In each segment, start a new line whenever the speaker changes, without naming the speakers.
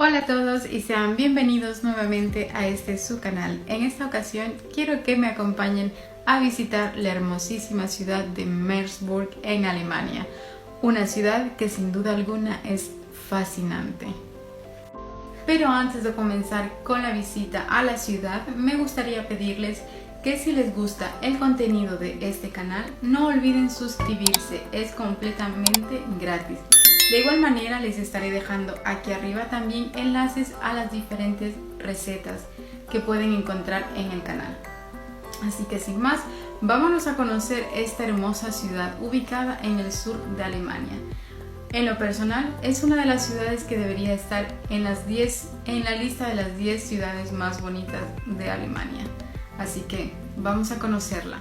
Hola a todos y sean bienvenidos nuevamente a su canal. En esta ocasión quiero que me acompañen a visitar la hermosísima ciudad de Merseburg en Alemania, una ciudad que sin duda alguna es fascinante. Pero antes de comenzar con la visita a la ciudad, me gustaría pedirles que si les gusta el contenido de este canal, no olviden suscribirse, es completamente gratis. De igual manera les estaré dejando aquí arriba también enlaces a las diferentes recetas que pueden encontrar en el canal. Así que sin más, vámonos a conocer esta hermosa ciudad ubicada en el sur de Alemania. En lo personal, es una de las ciudades que debería estar en la lista de las 10 ciudades más bonitas de Alemania. Así que vamos a conocerla.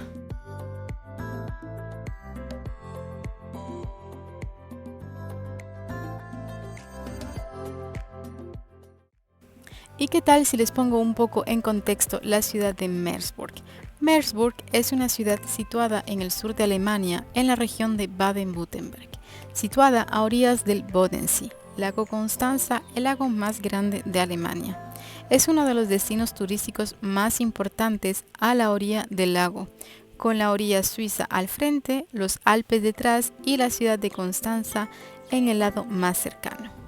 ¿Y qué tal si les pongo un poco en contexto la ciudad de Merseburg? Merseburg es una ciudad situada en el sur de Alemania, en la región de Baden-Württemberg, situada a orillas del Bodensee, lago Constanza, el lago más grande de Alemania. Es uno de los destinos turísticos más importantes a la orilla del lago, con la orilla suiza al frente, los Alpes detrás y la ciudad de Constanza en el lado más cercano.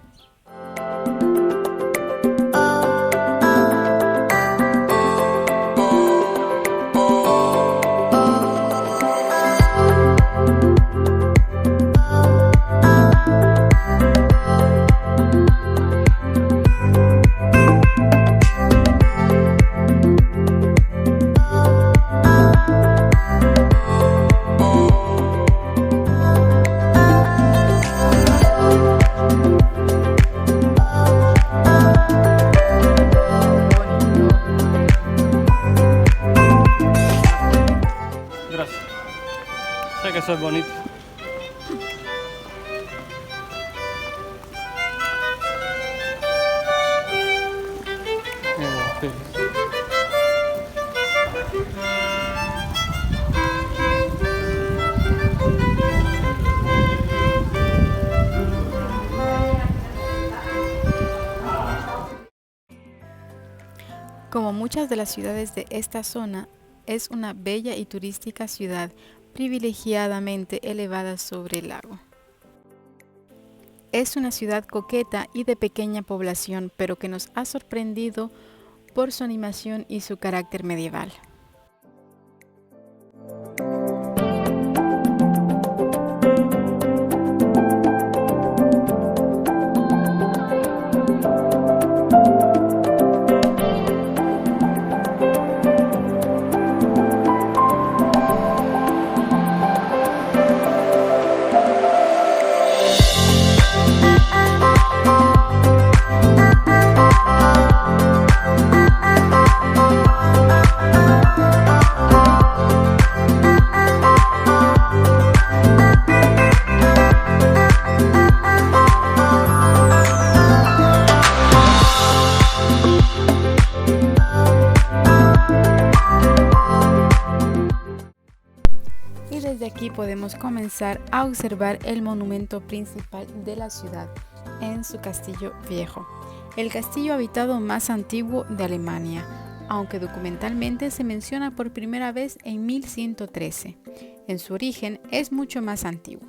Sé que eso es bonito.
Como muchas de las ciudades de esta zona, es una bella y turística ciudad privilegiadamente elevada sobre el lago. Es una ciudad coqueta y de pequeña población, pero que nos ha sorprendido por su animación y su carácter medieval. Y desde aquí podemos comenzar a observar el monumento principal de la ciudad en su castillo viejo, el castillo habitado más antiguo de Alemania, aunque documentalmente se menciona por primera vez en 1113. En su origen es mucho más antiguo.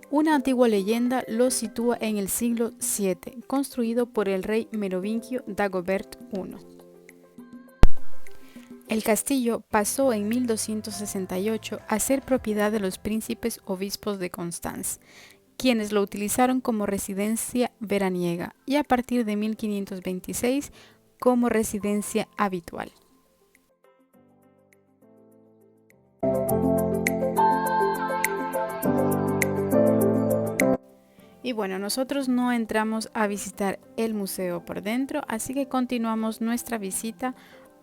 Una antigua leyenda lo sitúa en el siglo VII, construido por el rey merovingio Dagobert I. El castillo pasó en 1268 a ser propiedad de los príncipes obispos de Constanz, quienes lo utilizaron como residencia veraniega y a partir de 1526 como residencia habitual. Y bueno, nosotros no entramos a visitar el museo por dentro, así que continuamos nuestra visita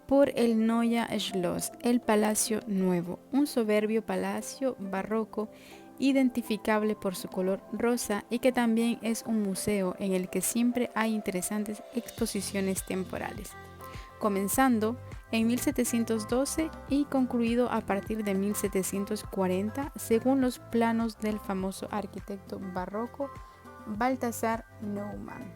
por el Neue Schloss, el Palacio Nuevo, un soberbio palacio barroco identificable por su color rosa y que también es un museo en el que siempre hay interesantes exposiciones temporales, comenzando en 1712 y concluido a partir de 1740 según los planos del famoso arquitecto barroco Balthasar Neumann.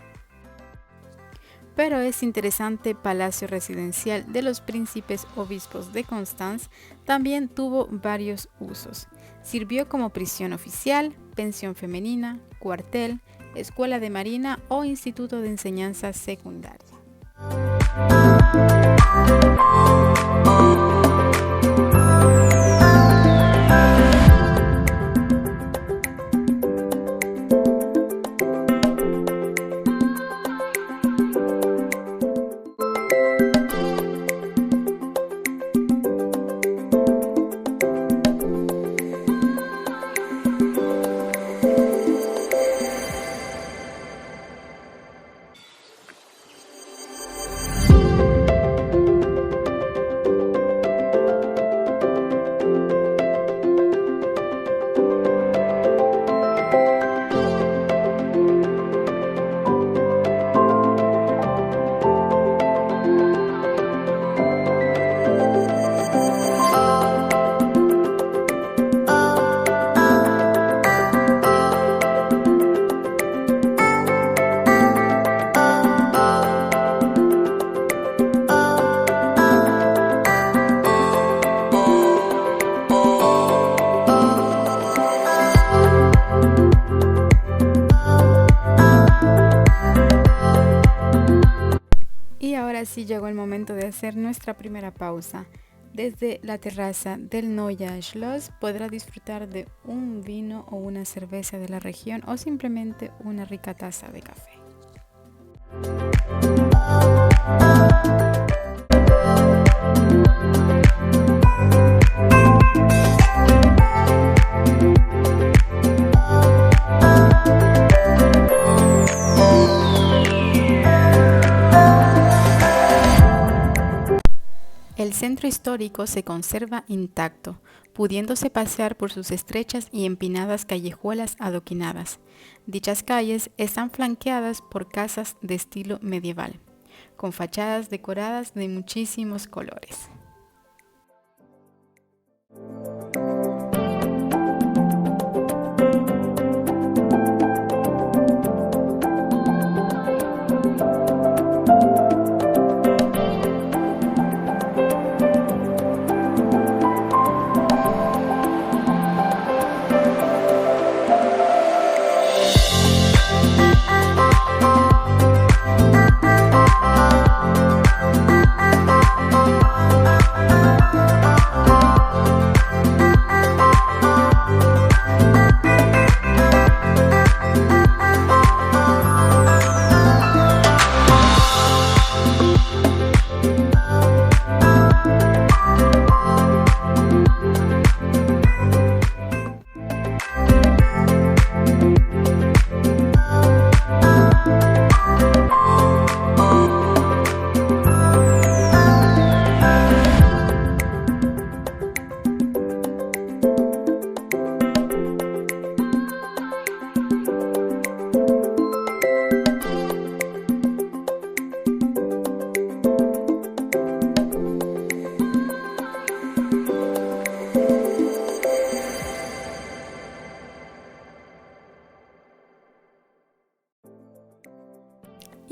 Pero es interesante palacio residencial de los príncipes obispos de Constanz también tuvo varios usos. Sirvió como prisión oficial, pensión femenina, cuartel, escuela de marina o instituto de enseñanza secundaria. Así llegó el momento de hacer nuestra primera pausa. Desde la terraza del Neue Schloss podrá disfrutar de un vino o una cerveza de la región o simplemente una rica taza de café. El centro histórico se conserva intacto, pudiéndose pasear por sus estrechas y empinadas callejuelas adoquinadas. Dichas calles están flanqueadas por casas de estilo medieval, con fachadas decoradas de muchísimos colores.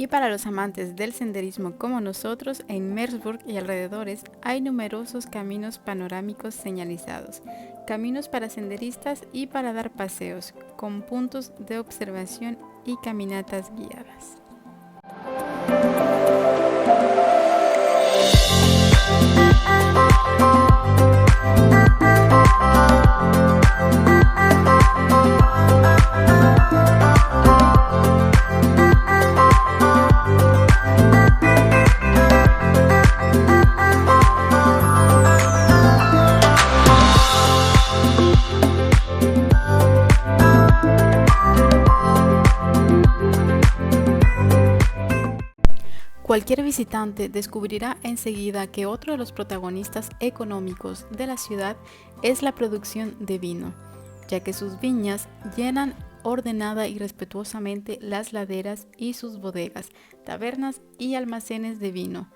Y para los amantes del senderismo como nosotros, en Merseburg y alrededores hay numerosos caminos panorámicos señalizados, caminos para senderistas y para dar paseos, con puntos de observación y caminatas guiadas. Cualquier visitante descubrirá enseguida que otro de los protagonistas económicos de la ciudad es la producción de vino, ya que sus viñas llenan ordenada y respetuosamente las laderas y sus bodegas, tabernas y almacenes de vino.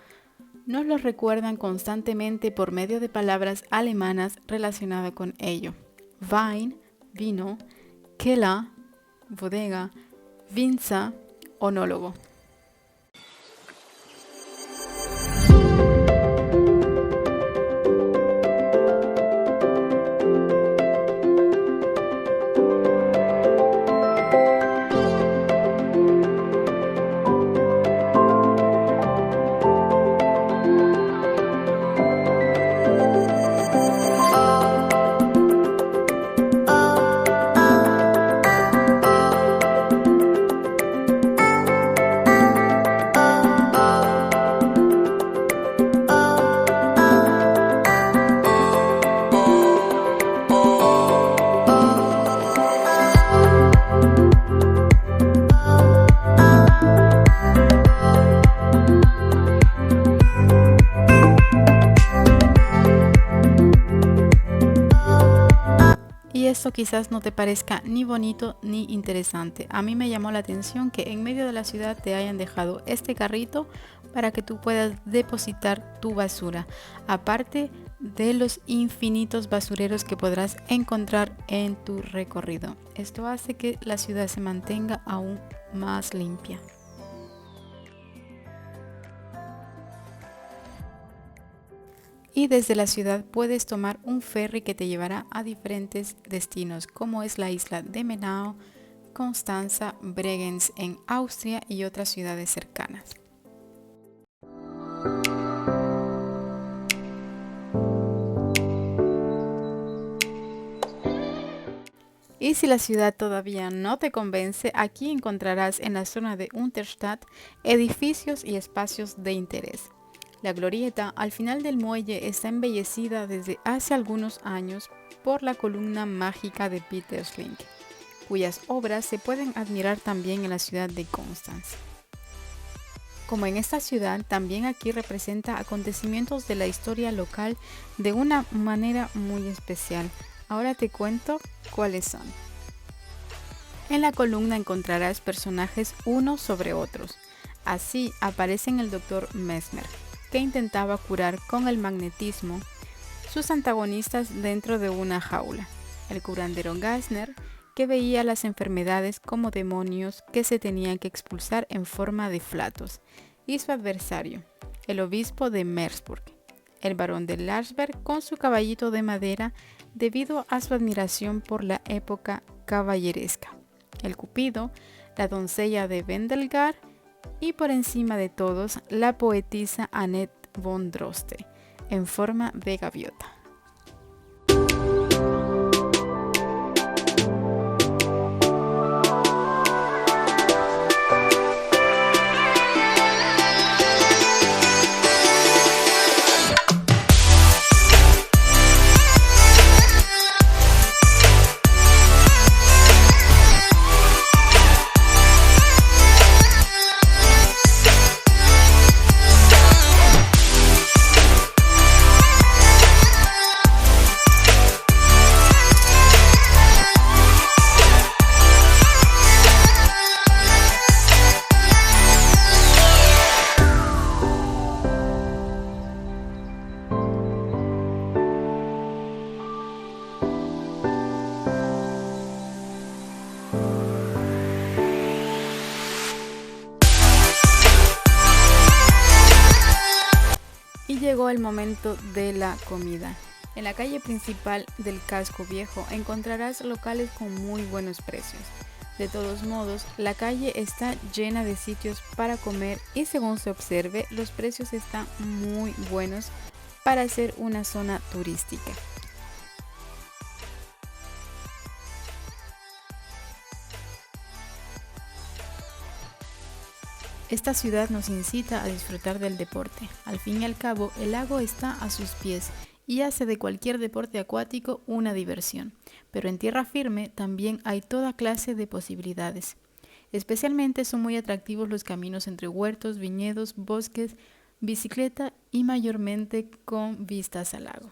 Nos lo recuerdan constantemente por medio de palabras alemanas relacionadas con ello. Wein, vino, Keller, bodega, Vinza, onólogo. Y esto quizás no te parezca ni bonito ni interesante. A mí me llamó la atención que en medio de la ciudad te hayan dejado este carrito para que tú puedas depositar tu basura, aparte de los infinitos basureros que podrás encontrar en tu recorrido. Esto hace que la ciudad se mantenga aún más limpia. Y desde la ciudad puedes tomar un ferry que te llevará a diferentes destinos, como es la isla de Menao, Constanza, Bregenz en Austria y otras ciudades cercanas. Y si la ciudad todavía no te convence, aquí encontrarás en la zona de Unterstadt edificios y espacios de interés. La glorieta al final del muelle está embellecida desde hace algunos años por la columna mágica de Peter Schling, cuyas obras se pueden admirar también en la ciudad de Constanz. Como en esta ciudad, también aquí representa acontecimientos de la historia local de una manera muy especial. Ahora te cuento cuáles son. En la columna encontrarás personajes unos sobre otros. Así aparecen el Dr. Mesmer, que intentaba curar con el magnetismo sus antagonistas dentro de una jaula, el curandero Gassner, que veía las enfermedades como demonios que se tenían que expulsar en forma de flatos, y su adversario, el obispo de Merseburg, el barón de Larsberg con su caballito de madera debido a su admiración por la época caballeresca, el Cupido, la doncella de Wendelgar, y por encima de todos, la poetisa Annette von Droste, en forma de gaviota. Llegó el momento de la comida. En la calle principal del casco viejo encontrarás locales con muy buenos precios. De todos modos, la calle está llena de sitios para comer y según se observe, los precios están muy buenos para ser una zona turística. Esta ciudad nos incita a disfrutar del deporte. Al fin y al cabo, el lago está a sus pies y hace de cualquier deporte acuático una diversión. Pero en tierra firme también hay toda clase de posibilidades. Especialmente son muy atractivos los caminos entre huertos, viñedos, bosques, bicicleta y mayormente con vistas al lago.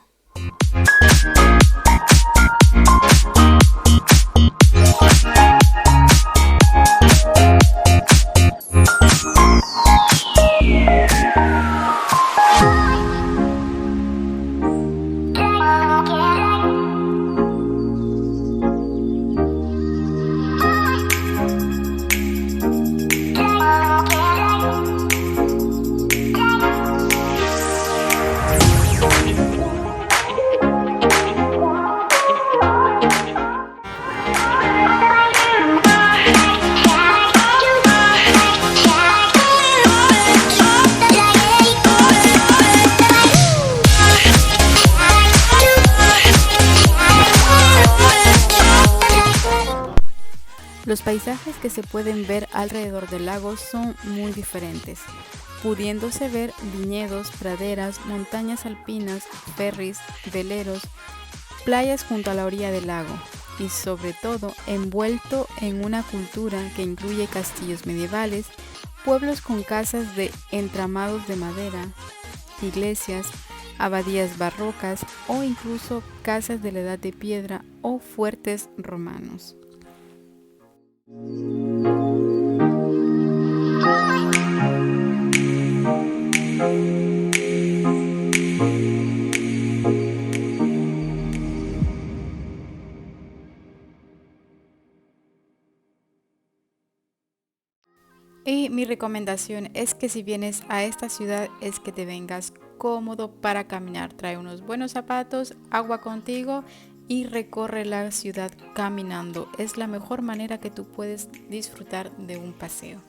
Los paisajes que se pueden ver alrededor del lago son muy diferentes, pudiéndose ver viñedos, praderas, montañas alpinas, ferries, veleros, playas junto a la orilla del lago y sobre todo envuelto en una cultura que incluye castillos medievales, pueblos con casas de entramados de madera, iglesias, abadías barrocas o incluso casas de la edad de piedra o fuertes romanos. Y mi recomendación es que si vienes a esta ciudad es que te vengas cómodo para caminar. Trae unos buenos zapatos, agua contigo y recorre la ciudad caminando. Es la mejor manera que tú puedes disfrutar de un paseo.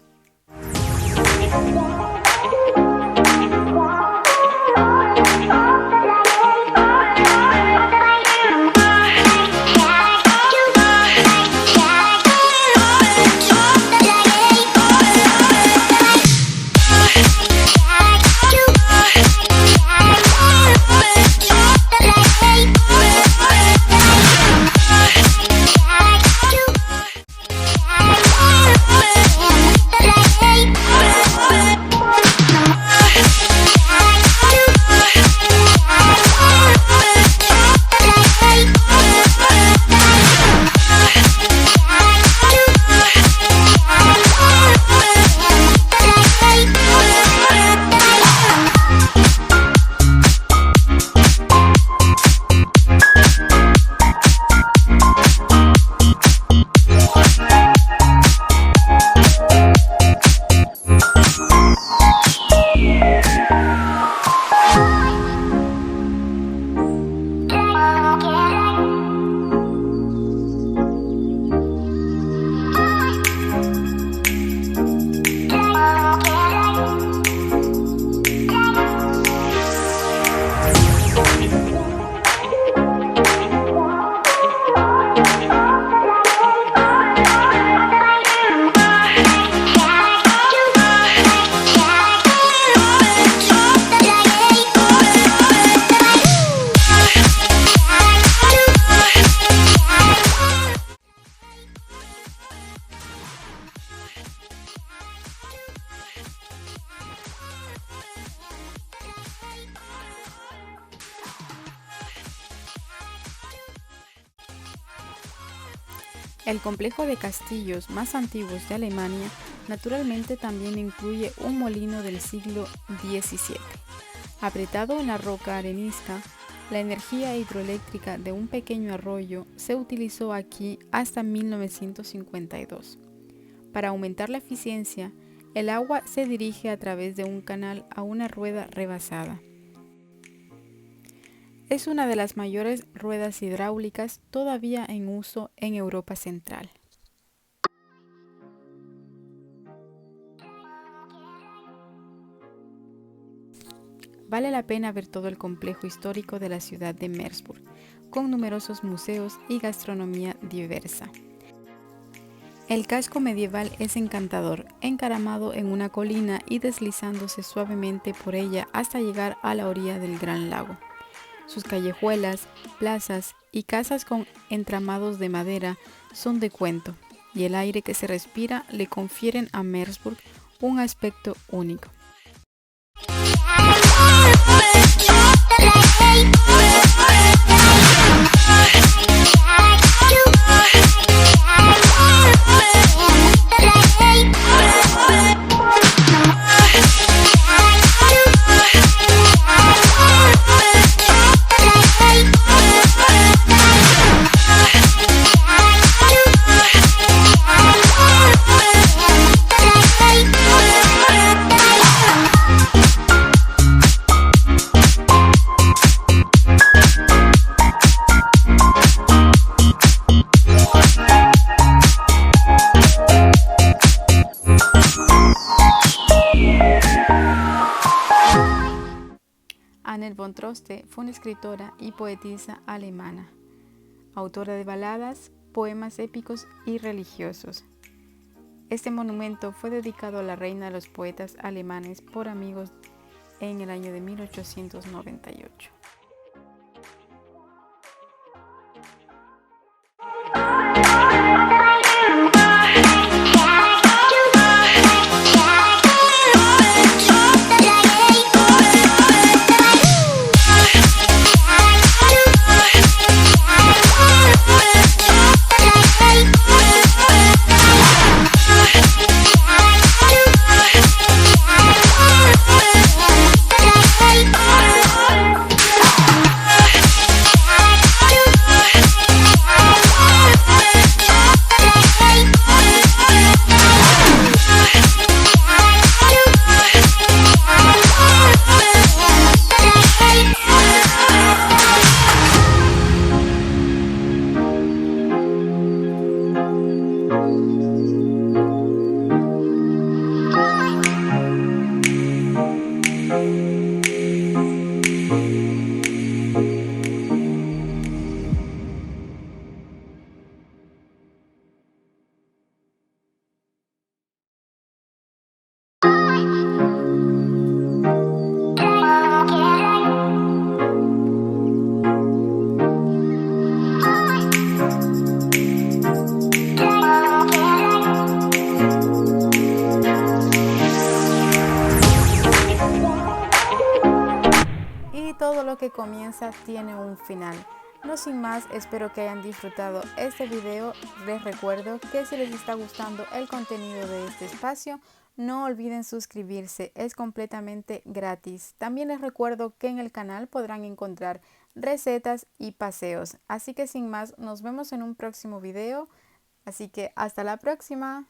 El complejo de castillos más antiguos de Alemania naturalmente también incluye un molino del siglo XVII. Apretado en la roca arenisca, la energía hidroeléctrica de un pequeño arroyo se utilizó aquí hasta 1952. Para aumentar la eficiencia, el agua se dirige a través de un canal a una rueda rebasada. Es una de las mayores ruedas hidráulicas todavía en uso en Europa Central. Vale la pena ver todo el complejo histórico de la ciudad de Merseburg, con numerosos museos y gastronomía diversa. El casco medieval es encantador, encaramado en una colina y deslizándose suavemente por ella hasta llegar a la orilla del Gran Lago. Sus callejuelas, plazas y casas con entramados de madera son de cuento, y el aire que se respira le confieren a Merseburg un aspecto único. Annette von Droste fue una escritora y poetisa alemana, autora de baladas, poemas épicos y religiosos. Este monumento fue dedicado a la reina de los poetas alemanes por amigos en el año de 1898. Todo lo que comienza tiene un final. No sin más, espero que hayan disfrutado este video. Les recuerdo que si les está gustando el contenido de este espacio, no olviden suscribirse, es completamente gratis. También les recuerdo que en el canal podrán encontrar recetas y paseos. Así que sin más, nos vemos en un próximo video. Así que hasta la próxima.